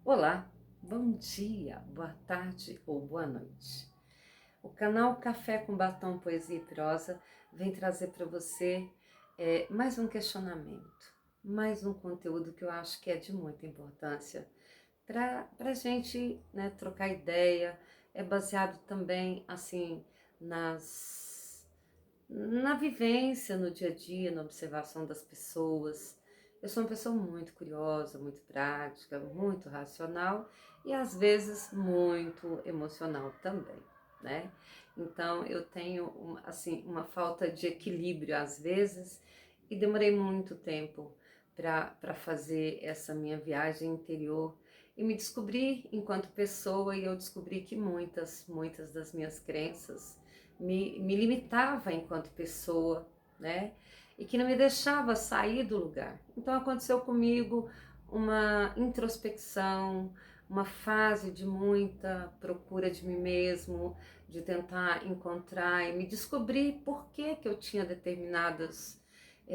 Olá, bom dia, boa tarde ou boa noite. O canal Café com Batom Poesia e Prosa vem trazer para você mais um questionamento, mais um conteúdo que eu acho que é de muita importância para a gente, né, trocar ideia. É baseado também assim na vivência, no dia a dia, na observação das pessoas. Eu sou uma pessoa muito curiosa, muito prática, muito racional e às vezes muito emocional também, né? Então eu tenho assim uma falta de equilíbrio às vezes e demorei muito tempo para fazer essa minha viagem interior e me descobrir enquanto pessoa, e eu descobri que muitas das minhas crenças me limitava enquanto pessoa, né? E que não me deixava sair do lugar. Então aconteceu comigo uma introspecção, uma fase de muita procura de mim mesmo, de tentar encontrar e me descobrir por que eu tinha determinadas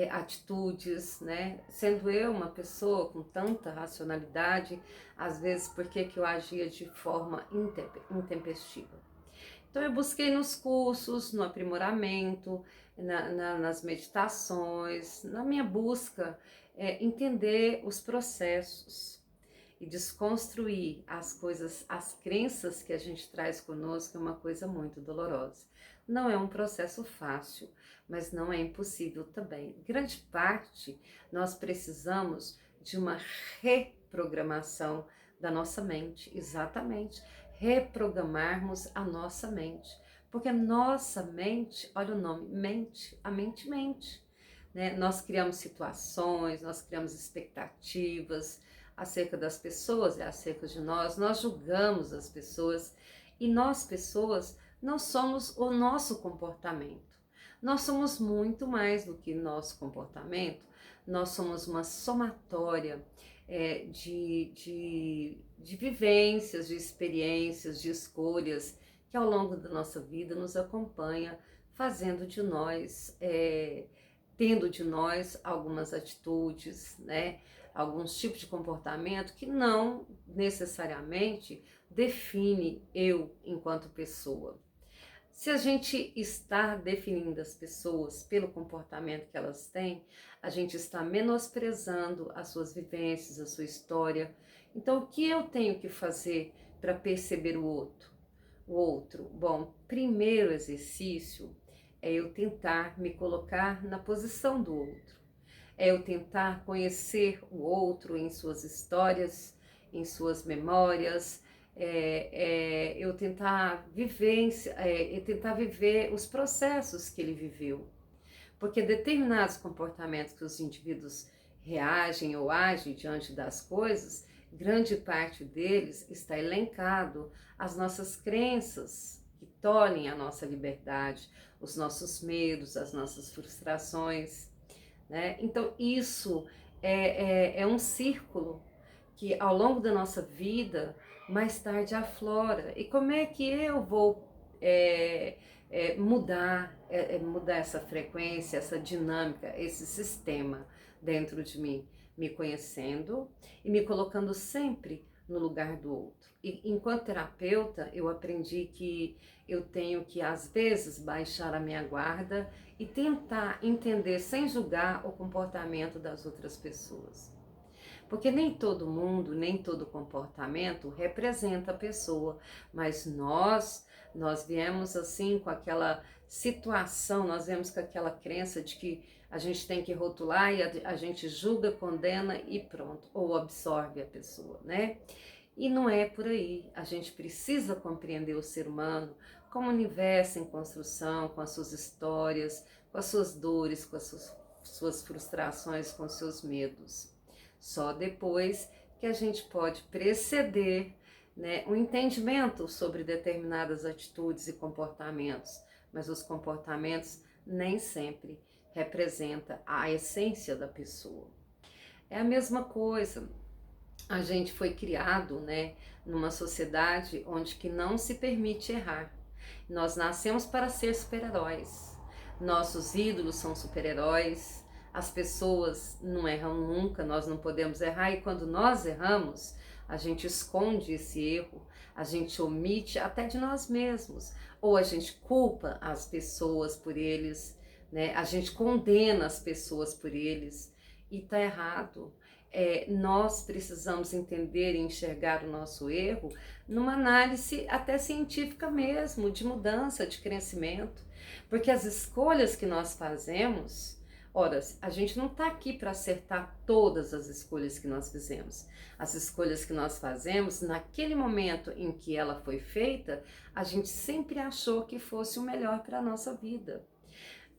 atitudes, né? Sendo eu uma pessoa com tanta racionalidade, às vezes por que eu agia de forma intempestiva. Então eu busquei nos cursos, no aprimoramento, nas meditações, na minha busca, entender os processos e desconstruir as coisas, as crenças que a gente traz conosco é uma coisa muito dolorosa. Não é um processo fácil, mas não é impossível também. Grande parte nós precisamos de uma reprogramação da nossa mente, exatamente, reprogramarmos a nossa mente, porque nossa mente, olha o nome, mente, a mente mente, né? Nós criamos situações, nós criamos expectativas acerca das pessoas, acerca de nós julgamos as pessoas e nós pessoas não somos o nosso comportamento. Nós somos muito mais do que nosso comportamento, nós somos uma somatória de vivências, de experiências, de escolhas que ao longo da nossa vida nos acompanha, fazendo de nós, tendo de nós algumas atitudes, né? Alguns tipos de comportamento que não necessariamente define eu enquanto pessoa. Se a gente está definindo as pessoas pelo comportamento que elas têm, a gente está menosprezando as suas vivências, a sua história. Então, o que eu tenho que fazer para perceber o outro? O outro, bom, primeiro exercício é eu tentar me colocar na posição do outro. É eu tentar conhecer o outro em suas histórias, em suas memórias, eu tentar viver os processos que ele viveu. Porque determinados comportamentos que os indivíduos reagem ou agem diante das coisas, grande parte deles está elencado às nossas crenças que tolhem a nossa liberdade, os nossos medos, as nossas frustrações, né? Então isso é um círculo que ao longo da nossa vida mais tarde aflora. E como é que eu vou mudar essa frequência, essa dinâmica, esse sistema dentro de mim? Me conhecendo e me colocando sempre no lugar do outro. E enquanto terapeuta, eu aprendi que eu tenho que, às vezes, baixar a minha guarda e tentar entender, sem julgar, o comportamento das outras pessoas. Porque nem todo mundo, nem todo comportamento representa a pessoa, mas nós viemos assim com aquela situação, nós viemos com aquela crença de que a gente tem que rotular e a gente julga, condena e pronto, ou absorve a pessoa, né? E não é por aí. A gente precisa compreender o ser humano como um universo em construção, com as suas histórias, com as suas dores, com as suas frustrações, com os seus medos. Só depois que a gente pode preceder, né, um entendimento sobre determinadas atitudes e comportamentos, mas os comportamentos nem sempre representam a essência da pessoa. É a mesma coisa. A gente foi criado, né, numa sociedade onde que não se permite errar. Nós nascemos para ser super-heróis. Nossos ídolos são super-heróis. As pessoas não erram nunca, nós não podemos errar, e quando nós erramos, a gente esconde esse erro, a gente omite até de nós mesmos, ou a gente culpa as pessoas por eles, né? A gente condena as pessoas por eles, e tá errado. Nós precisamos entender e enxergar o nosso erro numa análise até científica mesmo, de mudança, de crescimento, porque as escolhas que nós fazemos, ora, a gente não está aqui para acertar todas as escolhas que nós fizemos. As escolhas que nós fazemos, naquele momento em que ela foi feita, a gente sempre achou que fosse o melhor para a nossa vida.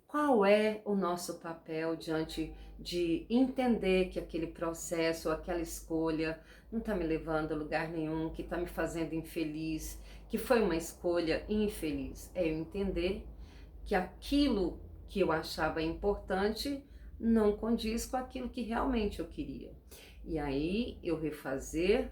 Qual é o nosso papel diante de entender que aquele processo, aquela escolha não está me levando a lugar nenhum, que está me fazendo infeliz, que foi uma escolha infeliz? É eu entender que aquilo que eu achava importante não condiz com aquilo que realmente eu queria. E aí eu refazer,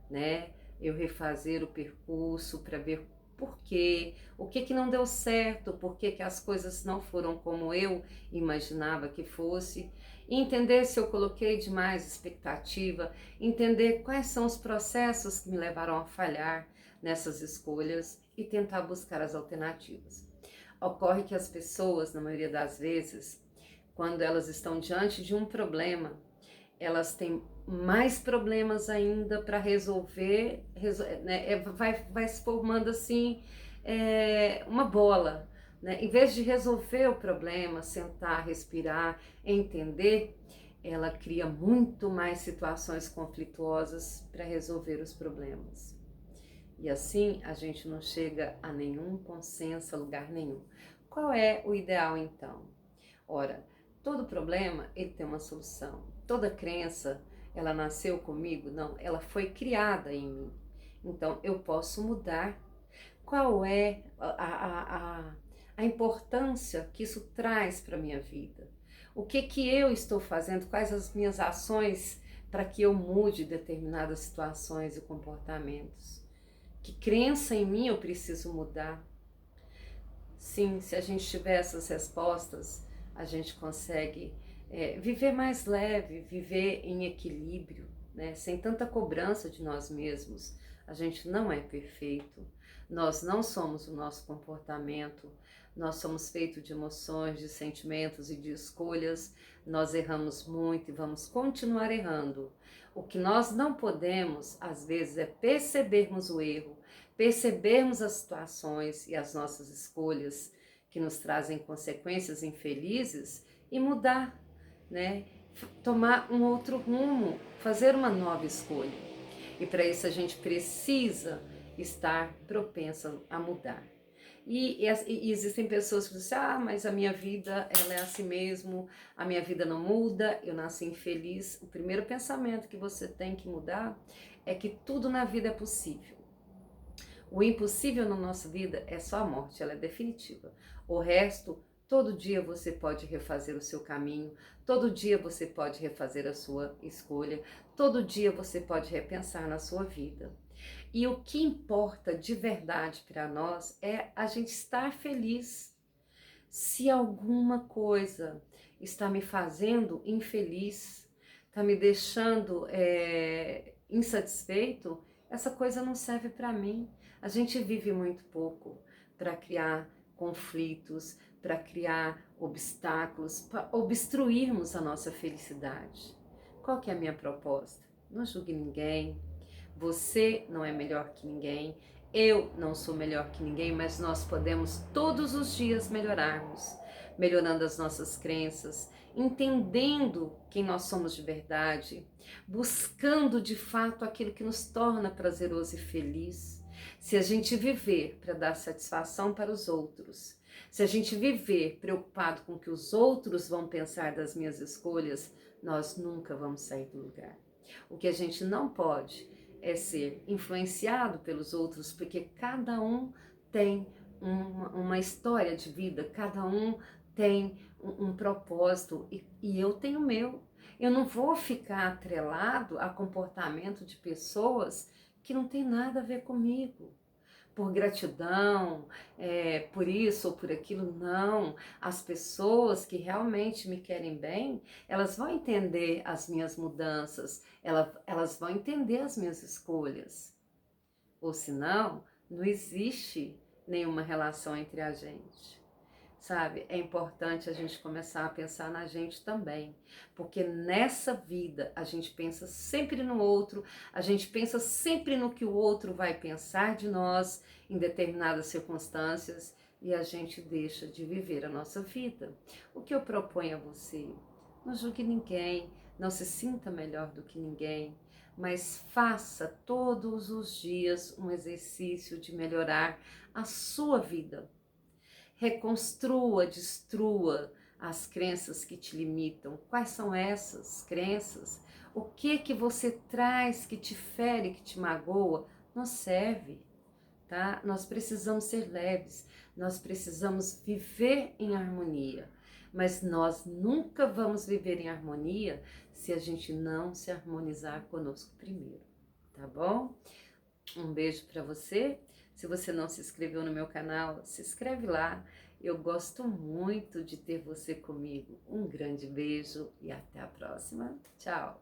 né? Eu refazer o percurso para ver por quê, o que não deu certo, por que as coisas não foram como eu imaginava que fosse, entender se eu coloquei demais expectativa, entender quais são os processos que me levaram a falhar nessas escolhas e tentar buscar as alternativas. Ocorre que as pessoas, na maioria das vezes, quando elas estão diante de um problema, elas têm mais problemas ainda para resolver, né? Vai se formando assim uma bola, né? Em vez de resolver o problema, sentar, respirar, entender, ela cria muito mais situações conflituosas para resolver os problemas. E assim a gente não chega a nenhum consenso, a lugar nenhum. Qual é o ideal então? Ora, todo problema ele tem uma solução. Toda crença, ela nasceu comigo? Não, ela foi criada em mim. Então eu posso mudar. Qual é a importância que isso traz para a minha vida? O que eu estou fazendo? Quais as minhas ações para que eu mude determinadas situações e comportamentos? Que crença em mim eu preciso mudar? Sim, se a gente tiver essas respostas, a gente consegue viver mais leve, viver em equilíbrio, né? Sem tanta cobrança de nós mesmos. A gente não é perfeito, nós não somos o nosso comportamento, nós somos feitos de emoções, de sentimentos e de escolhas, nós erramos muito e vamos continuar errando. O que nós não podemos, às vezes, é percebermos o erro, percebermos as situações e as nossas escolhas que nos trazem consequências infelizes e mudar, né? Tomar um outro rumo, fazer uma nova escolha. E para isso a gente precisa estar propensa a mudar. E existem pessoas que dizem, mas a minha vida ela é assim mesmo, a minha vida não muda, eu nasci infeliz. O primeiro pensamento que você tem que mudar é que tudo na vida é possível. O impossível na nossa vida é só a morte, ela é definitiva. O resto, todo dia você pode refazer o seu caminho, todo dia você pode refazer a sua escolha, todo dia você pode repensar na sua vida. E o que importa de verdade para nós é a gente estar feliz. Se alguma coisa está me fazendo infeliz, está me deixando insatisfeito, essa coisa não serve para mim. A gente vive muito pouco para criar conflitos, para criar obstáculos, para obstruirmos a nossa felicidade. Qual que é a minha proposta? Não julgue ninguém, você não é melhor que ninguém, eu não sou melhor que ninguém, mas nós podemos todos os dias melhorarmos, melhorando as nossas crenças, entendendo quem nós somos de verdade, buscando de fato aquilo que nos torna prazeroso e feliz. Se a gente viver para dar satisfação para os outros, se a gente viver preocupado com o que os outros vão pensar das minhas escolhas, nós nunca vamos sair do lugar. O que a gente não pode é ser influenciado pelos outros, porque cada um tem uma história de vida, cada um tem um propósito e eu tenho o meu. Eu não vou ficar atrelado a comportamento de pessoas que não tem nada a ver comigo, por gratidão, por isso ou por aquilo, não. As pessoas que realmente me querem bem, elas vão entender as minhas mudanças, elas vão entender as minhas escolhas. Ou senão, não existe nenhuma relação entre a gente. Sabe, é importante a gente começar a pensar na gente também, porque nessa vida a gente pensa sempre no outro, a gente pensa sempre no que o outro vai pensar de nós em determinadas circunstâncias e a gente deixa de viver a nossa vida. O que eu proponho a você? Não julgue ninguém, não se sinta melhor do que ninguém, mas faça todos os dias um exercício de melhorar a sua vida. Reconstrua, destrua as crenças que te limitam. Quais são essas crenças? O que você traz que te fere, que te magoa? Não serve, tá? Nós precisamos ser leves, nós precisamos viver em harmonia. Mas nós nunca vamos viver em harmonia se a gente não se harmonizar conosco primeiro, tá bom? Um beijo para você. Se você não se inscreveu no meu canal, se inscreve lá. Eu gosto muito de ter você comigo. Um grande beijo e até a próxima. Tchau!